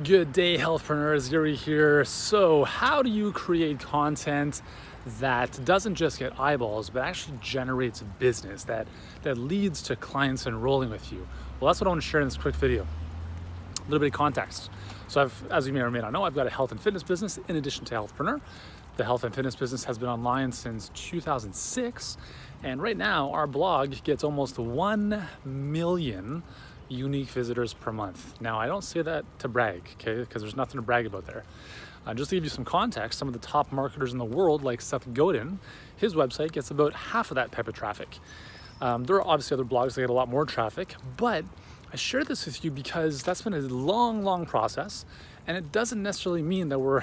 Good day, healthpreneurs. Yuri here. So, how do you create content that doesn't just get eyeballs, but actually generates business that leads to clients enrolling with you? Well, that's what I want to share in this quick video. A little bit of context. So, as you may or may not know, I've got a health and fitness business in addition to Healthpreneur. The health and fitness business has been online since 2006, and right now our blog gets almost 1 million unique visitors per month. Now, I don't say that to brag, okay, because there's nothing to brag about there. Just to give you some context, some of the top marketers in the world, like Seth Godin, his website gets about half of that type of traffic. There are obviously other blogs that get a lot more traffic, but I share this with you because that's been a long process, and it doesn't necessarily mean that we're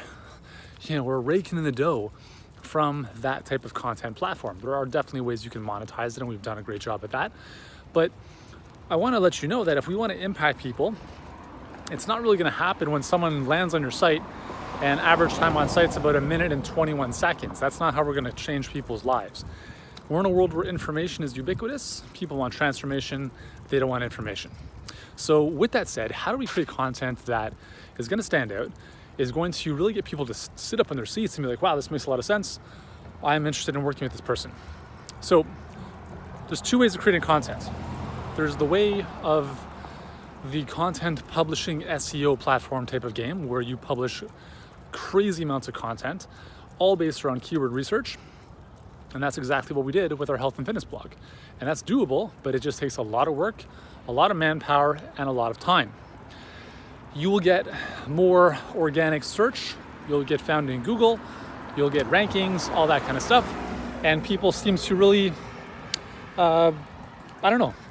raking in the dough from that type of content platform. There are definitely ways you can monetize it, and we've done a great job at that. But I want to let you know that if we want to impact people, it's not really going to happen when someone lands on your site and average time on site's about 1 minute and 21 seconds. That's not how we're going to change people's lives. We're in a world where information is ubiquitous. People want transformation. They don't want information. So with that said, how do we create content that is going to stand out, is going to really get people to sit up in their seats and be like, wow, this makes a lot of sense. I'm interested in working with this person. So there's two ways of creating content. There's the way of the content publishing SEO platform type of game where you publish crazy amounts of content, all based around keyword research. And that's exactly what we did with our health and fitness blog. And that's doable, but it just takes a lot of work, a lot of manpower, and a lot of time. You will get more organic search, you'll get found in Google, you'll get rankings, all that kind of stuff. And people seem to really,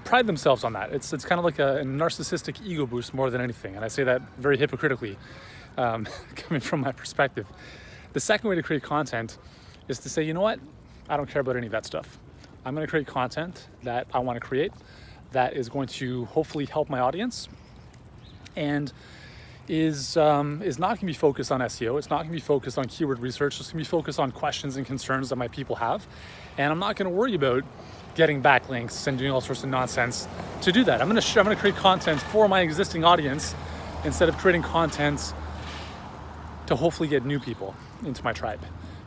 pride themselves on that. It's kind of like a narcissistic ego boost more than anything. And I say that very hypocritically, coming from my perspective. The second way to create content is to say, you know what? I don't care about any of that stuff. I'm going to create content that I want to create that is going to hopefully help my audience and is not going to be focused on SEO. It's not going to be focused on keyword research. It's going to be focused on questions and concerns that my people have. And I'm not going to worry about getting backlinks and doing all sorts of nonsense to do that. I'm going to create content for my existing audience instead of creating content to hopefully get new people into my tribe.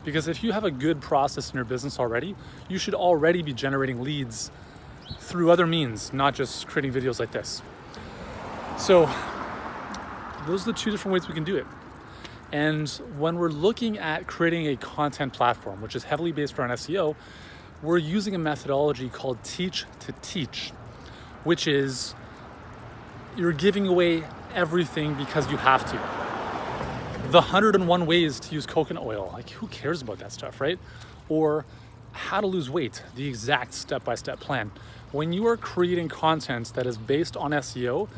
Because if you have a good process in your business already, you should already be generating leads through other means, not just creating videos like this. So those are the two different ways we can do it. And when we're looking at creating a content platform, which is heavily based around SEO, we're using a methodology called teach to teach, which is you're giving away everything because you have to. The 101 ways to use coconut oil, like who cares about that stuff, right? Or how to lose weight, the exact step-by-step plan. When you are creating content that is based on SEO,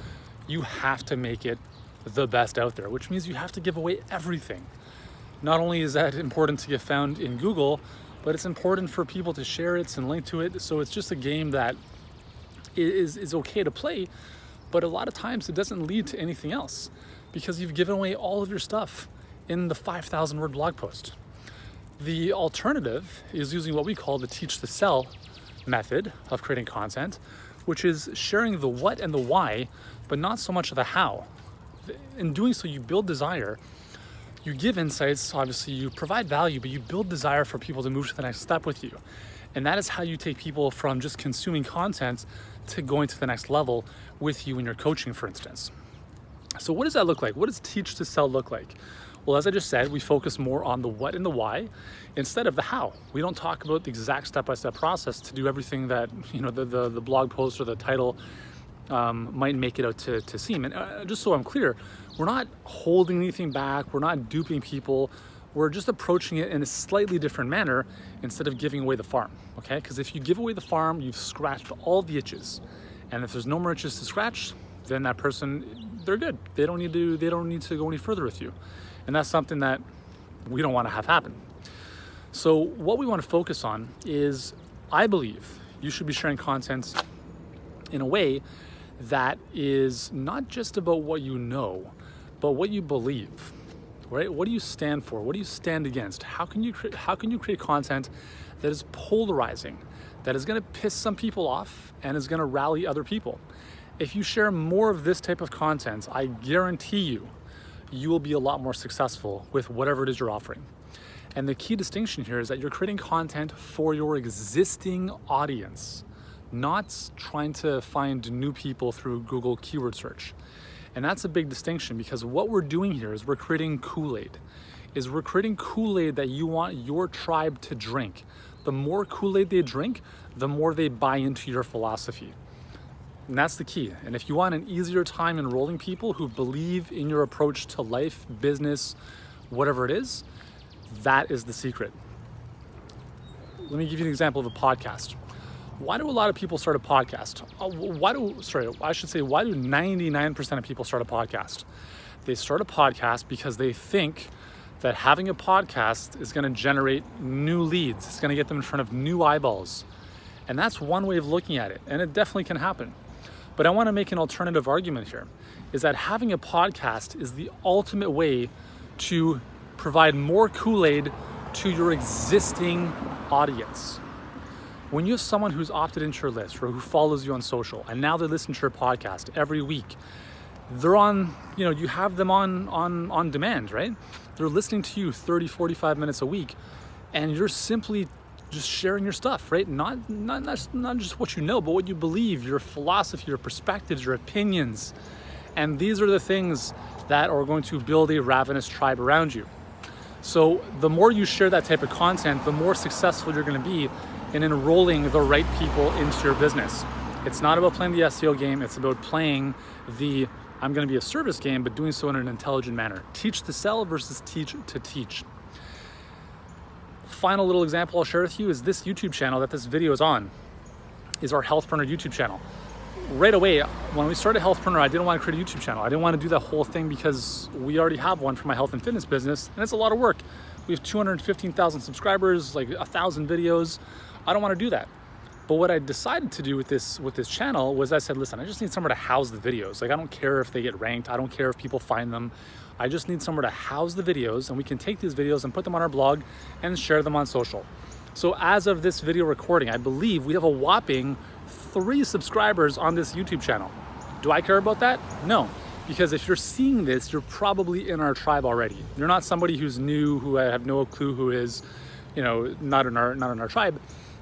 you have to make it the best out there, which means you have to give away everything. Not only is that important to get found in Google, but it's important for people to share it and link to it. So it's just a game that is okay to play, but a lot of times it doesn't lead to anything else because you've given away all of your stuff in the 5,000 word blog post. The alternative is using what we call the teach to sell method of creating content, which is sharing the what and the why, but not so much of the how. In doing so, you build desire. You give insights, obviously you provide value, but you build desire for people to move to the next step with you. And that is how you take people from just consuming content to going to the next level with you in your coaching, for instance. So what does that look like? What does teach to sell look like? Well, as I just said, we focus more on the what and the why instead of the how. We don't talk about the exact step-by-step process to do everything that the blog post or the title might make it out to seem. And just so I'm clear, we're not holding anything back. We're not duping people. We're just approaching it in a slightly different manner instead of giving away the farm, okay? Because if you give away the farm, you've scratched all the itches. And if there's no more itches to scratch, then that person, they're good. They don't need to go any further with you. And that's something that we don't want to have happen. So what we want to focus on is, I believe you should be sharing content in a way that is not just about what you know, but what you believe, right? What do you stand for? What do you stand against? How can you create content that is polarizing, that is going to piss some people off and is going to rally other people? If you share more of this type of content, I guarantee you, you will be a lot more successful with whatever it is you're offering. And the key distinction here is that you're creating content for your existing audience, not trying to find new people through Google keyword search. And that's a big distinction, because what we're doing here is we're creating KoolAid. We're creating KoolAid that you want your tribe to drink. The more KoolAid they drink, the more they buy into your philosophy. And that's the key. And if you want an easier time enrolling people who believe in your approach to life, business, whatever it is, that is the secret. Let me give you an example of a podcast. Why do a lot of people start a podcast? Why do 99% of people start a podcast? They start a podcast because they think that having a podcast is going to generate new leads. It's going to get them in front of new eyeballs. And that's one way of looking at it. And it definitely can happen. But I want to make an alternative argument here, is that having a podcast is the ultimate way to provide more KoolAid to your existing audience. When you have someone who's opted into your list or who follows you on social, and now they listen to your podcast every week, they're on, you have them on demand, right? They're listening to you 30, 45 minutes a week, and you're simply just sharing your stuff, right? Not just what you know, but what you believe, your philosophy, your perspectives, your opinions. And these are the things that are going to build a ravenous tribe around you. So the more you share that type of content, the more successful you're going to be in enrolling the right people into your business. It's not about playing the SEO game. It's about playing the I'm going to be a service game, but doing so in an intelligent manner. Teach to sell versus teach to teach. Final little example I'll share with you is this YouTube channel that this video is on, is our Healthpreneur YouTube channel. Right away, when we started Healthpreneur, I didn't want to create a YouTube channel. I didn't want to do that whole thing because we already have one for my health and fitness business, and it's a lot of work. We have 215,000 subscribers, like 1,000 videos. I don't want to do that. But what I decided to do with this channel was I said, listen, I just need somewhere to house the videos. Like, I don't care if they get ranked. I don't care if people find them. I just need somewhere to house the videos, and we can take these videos and put them on our blog and share them on social. So as of this video recording, I believe we have a whopping 3 subscribers on this YouTube channel. Do I care about that? No, because if you're seeing this, you're probably in our tribe already. You're not somebody who's new, who I have no clue who is, not in our tribe.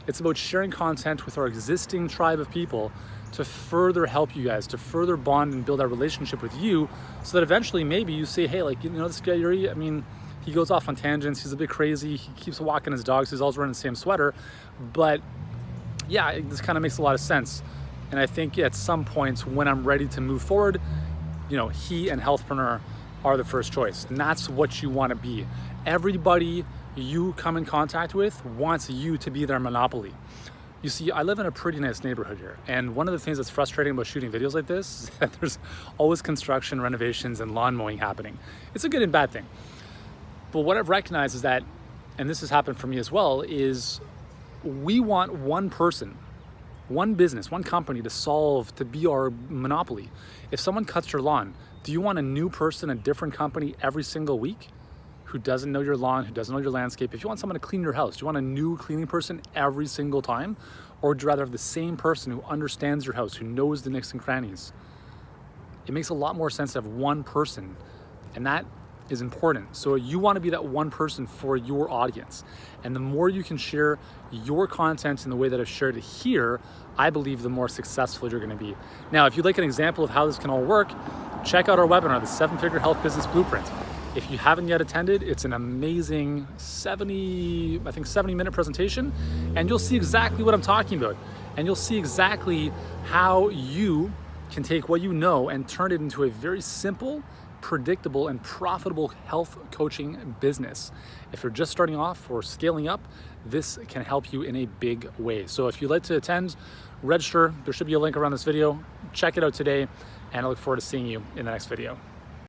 It's about sharing content with our existing tribe of people to further help you guys, to further bond and build that relationship with you, so that eventually maybe you say, hey, this guy Yuri, he goes off on tangents, he's a bit crazy, he keeps walking his dogs, he's always wearing the same sweater, but yeah, this kind of makes a lot of sense. And I think at some points when I'm ready to move forward, he and Healthpreneur are the first choice. And that's what you want to be. Everybody you come in contact with wants you to be their monopoly. You see, I live in a pretty nice neighborhood here. And one of the things that's frustrating about shooting videos like this is that there's always construction, renovations, and lawn mowing happening. It's a good and bad thing. But what I've recognized is that, and this has happened for me as well, is we want one person, one business, one company to be our monopoly. If someone cuts your lawn, do you want a new person, a different company every single week who doesn't know your lawn, who doesn't know your landscape? If you want someone to clean your house, do you want a new cleaning person every single time? Or would you rather have the same person who understands your house, who knows the nooks and crannies? It makes a lot more sense to have one person, and that is important. So you want to be that one person for your audience. And the more you can share your content in the way that I've shared it here, I believe the more successful you're going to be. Now, if you'd like an example of how this can all work, check out our webinar, the 7-Figure Health Business Blueprint. If you haven't yet attended, it's an amazing 70-minute presentation, and you'll see exactly what I'm talking about. And you'll see exactly how you can take what you know and turn it into a very simple, predictable, and profitable health coaching business. If you're just starting off or scaling up, this can help you in a big way. So if you'd like to attend, register. There should be a link around this video. Check it out today, and I look forward to seeing you in the next video.